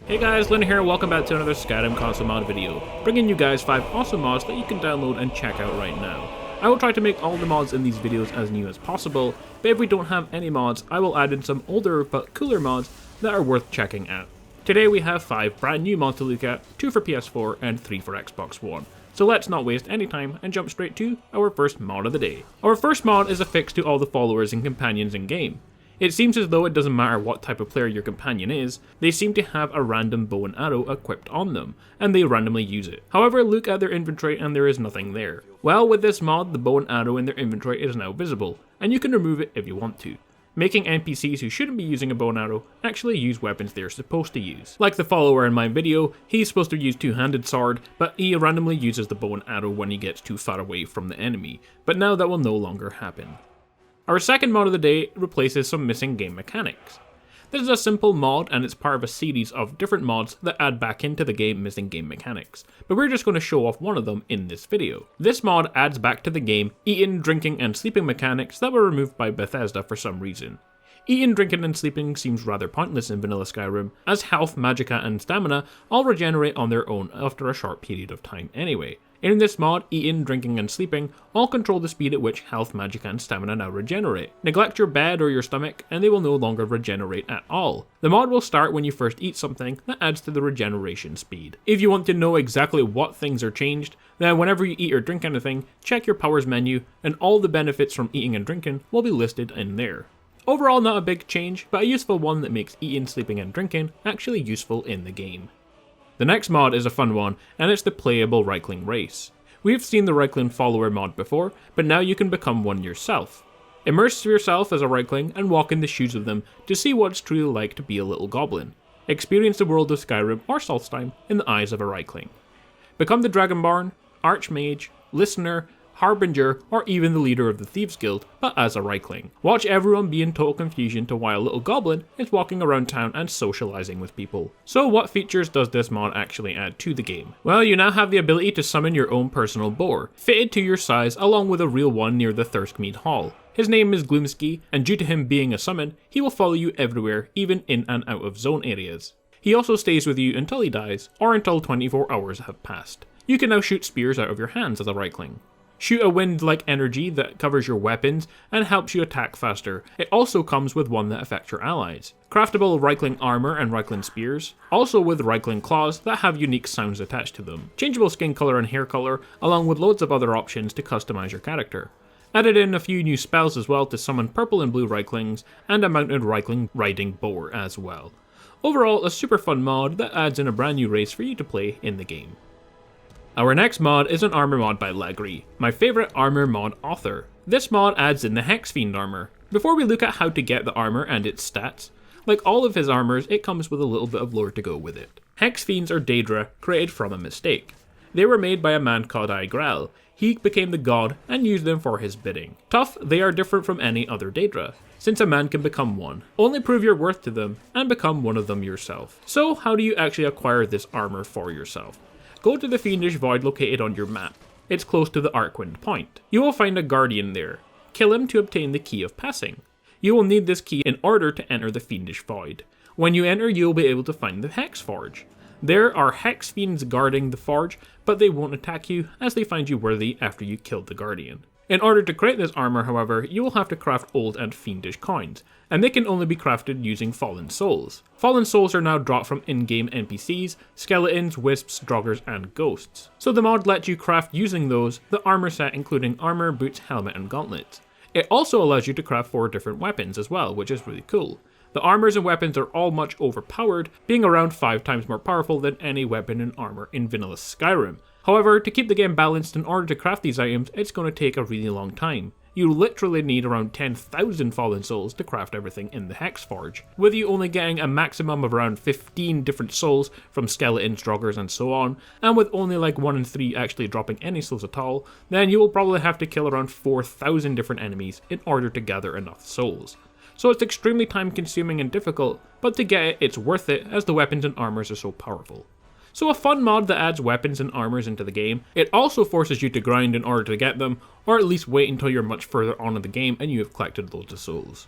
Hey guys, Luna here, welcome back to another Skyrim console mod video, bringing you guys 5 awesome mods that you can download and check out right now. I will try to make all the mods in these videos as new as possible, but if we don't have any mods, I will add in some older but cooler mods that are worth checking out. Today we have 5 brand new mods to look at, 2 for PS4 and 3 for Xbox One. So let's not waste any time and jump straight to our first mod of the day. Our first mod is a fix to all the followers and companions in game. It seems as though it doesn't matter what type of player your companion is, they seem to have a random bow and arrow equipped on them, and they randomly use it. However, look at their inventory and there is nothing there. Well, with this mod, the bow and arrow in their inventory is now visible, and you can remove it if you want to, making NPCs who shouldn't be using a bow and arrow actually use weapons they're supposed to use. Like the follower in my video, he's supposed to use two-handed sword, but he randomly uses the bow and arrow when he gets too far away from the enemy, but now that will no longer happen. Our second mod of the day replaces some missing game mechanics. This is a simple mod and it's part of a series of different mods that add back into the game missing game mechanics, but we're just going to show off one of them in this video. This mod adds back to the game eating, drinking and sleeping mechanics that were removed by Bethesda for some reason. Eating, drinking and sleeping seems rather pointless in vanilla Skyrim, as health, magicka and stamina all regenerate on their own after a short period of time anyway. In this mod, eating, drinking and sleeping all control the speed at which health, magicka and stamina now regenerate. Neglect your bed or your stomach and they will no longer regenerate at all. The mod will start when you first eat something that adds to the regeneration speed. If you want to know exactly what things are changed, then whenever you eat or drink anything, check your powers menu and all the benefits from eating and drinking will be listed in there. Overall, not a big change, but a useful one that makes eating, sleeping and drinking actually useful in the game. The next mod is a fun one, and it's the playable Reckling Race. We've seen the Reckling follower mod before, but now you can become one yourself. Immerse yourself as a Reckling and walk in the shoes of them to see what it's truly like to be a little goblin. Experience the world of Skyrim or Solstheim in the eyes of a Reckling. Become the Dragonborn, Archmage, Listener, Harbinger, or even the leader of the Thieves Guild, but as a Reckling. Watch everyone be in total confusion to why a little goblin is walking around town and socializing with people. So what features does this mod actually add to the game? Well, you now have the ability to summon your own personal boar, fitted to your size along with a real one near the Thirstmead Hall. His name is Gloomski, and due to him being a summon, he will follow you everywhere, even in and out of zone areas. He also stays with you until he dies, or until 24 hours have passed. You can now shoot spears out of your hands as a Reckling. Shoot a wind-like energy that covers your weapons and helps you attack faster. It also comes with one that affects your allies. Craftable Reckling armor and Reckling spears, also with Reckling claws that have unique sounds attached to them. Changeable skin color and hair color, along with loads of other options to customize your character. Added in a few new spells as well to summon purple and blue Recklings, and a mounted Reckling riding boar as well. Overall, a super fun mod that adds in a brand new race for you to play in the game. Our next mod is an armor mod by Lagri, my favourite armor mod author. This mod adds in the Hex Fiend Armour. Before we look at how to get the armor and its stats, like all of his armors, it comes with a little bit of lore to go with it. Hex Fiends are Daedra created from a mistake. They were made by a man called Igrel. He became the god and used them for his bidding. Tough, they are different from any other Daedra, since a man can become one. Only prove your worth to them and become one of them yourself. So how do you actually acquire this armor for yourself? Go to the Fiendish Void located on your map. It's close to the Arkwind Point. You will find a guardian there. Kill him to obtain the Key of Passing. You will need this key in order to enter the Fiendish Void. When you enter, you will be able to find the Hex Forge. There are Hex Fiends guarding the forge, but they won't attack you as they find you worthy after you killed the guardian. In order to create this armor, however, you will have to craft old and fiendish coins, and they can only be crafted using fallen souls. Fallen souls are now dropped from in-game NPCs, skeletons, wisps, draugrs, and ghosts. So the mod lets you craft using those the armor set including armor, boots, helmet, and gauntlets. It also allows you to craft 4 different weapons as well, which is really cool. The armors and weapons are all much overpowered, being around 5 times more powerful than any weapon and armor in vanilla Skyrim. However, to keep the game balanced in order to craft these items, it's going to take a really long time. You literally need around 10,000 fallen souls to craft everything in the Hex Forge. With you only getting a maximum of around 15 different souls from skeletons, draugrs and so on, and with only like 1 in 3 actually dropping any souls at all, then you will probably have to kill around 4,000 different enemies in order to gather enough souls. So it's extremely time consuming and difficult, but to get it, it's worth it as the weapons and armors are so powerful. So a fun mod that adds weapons and armors into the game. It also forces you to grind in order to get them, or at least wait until you're much further on in the game and you have collected loads of souls.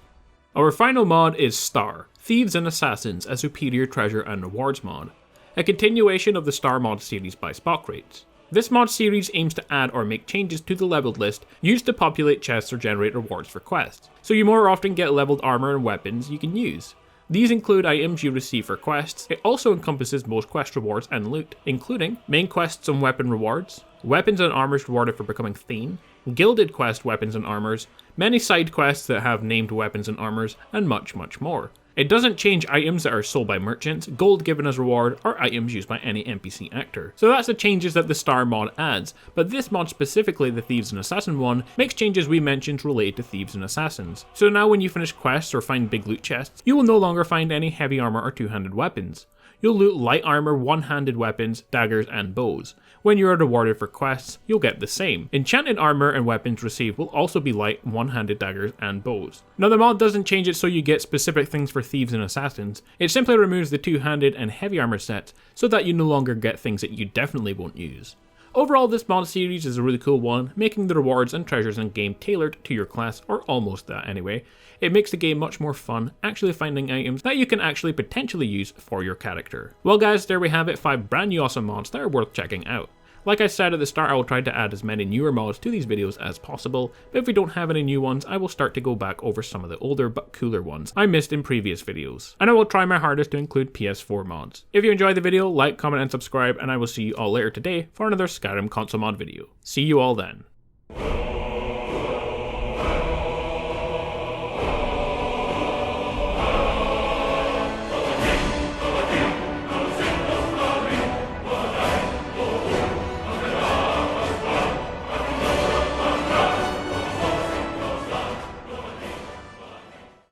Our final mod is Star, Thieves and Assassins, a superior treasure and rewards mod. A continuation of the Star mod series by Spockrates. This mod series aims to add or make changes to the leveled list used to populate chests or generate rewards for quests, so you more often get leveled armor and weapons you can use. These include items you receive for quests. It also encompasses most quest rewards and loot, including main quests and weapon rewards, weapons and armors rewarded for becoming Fiend, gilded quest weapons and armors, many side quests that have named weapons and armors, and much more. It doesn't change items that are sold by merchants, gold given as reward, or items used by any NPC actor. So that's the changes that the Star mod adds, but this mod specifically, the Thieves and Assassin one, makes changes we mentioned related to Thieves and Assassins. So now when you finish quests or find big loot chests, you will no longer find any heavy armor or two-handed weapons. You'll loot light armor, one-handed weapons, daggers, and bows. When you are rewarded for quests, you'll get the same. Enchanted armor and weapons received will also be light, one-handed daggers, and bows. Now the mod doesn't change it so you get specific things for Thieves and Assassins, it simply removes the two-handed and heavy armor sets so that you no longer get things that you definitely won't use. Overall, this mod series is a really cool one, making the rewards and treasures in game tailored to your class, or almost that anyway. It makes the game much more fun, actually finding items that you can actually potentially use for your character. Well guys, there we have it, 5 brand new awesome mods that are worth checking out. Like I said at the start, I will try to add as many newer mods to these videos as possible, but if we don't have any new ones, I will start to go back over some of the older but cooler ones I missed in previous videos. And I will try my hardest to include PS4 mods. If you enjoyed the video, like, comment, and subscribe, and I will see you all later today for another Skyrim console mod video. See you all then.